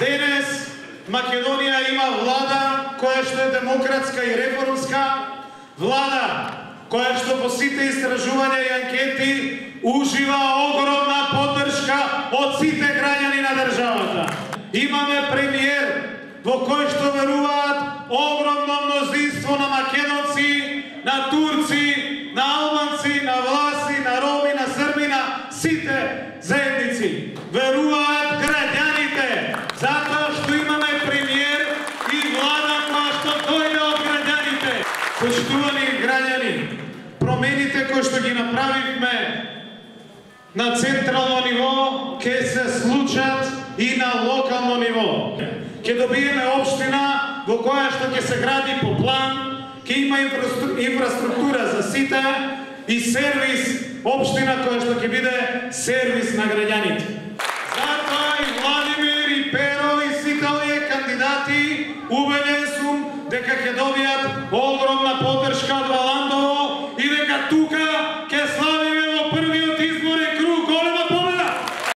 Денес Македонија има влада која што е демократска и реформска, влада која што по сите истражувања и анкети ужива огромна поддршка од сите граѓани на државата. Имаме премиер во кој што веруваат огромно мнозинство на македонци, на турци, на албанци, на власи, на роми, на срби, на сите заедници. Веруваат граѓаните, затоа што имаме премиер и влада која што дојде од граѓаните. Почитувани граѓани, промените кои што ги направивме на централно ниво ќе се случат и на локално ниво. Ќе добиеме општина во која што ќе се гради по план, ќе има инфраструктура за сите и сервис, општина која што ќе биде сервис на граѓаните. Затоа и Владимир, и Перо, и сите овие кандидати, убеден сум дека ќе добијат огромна поддршка од Валандово и дека тука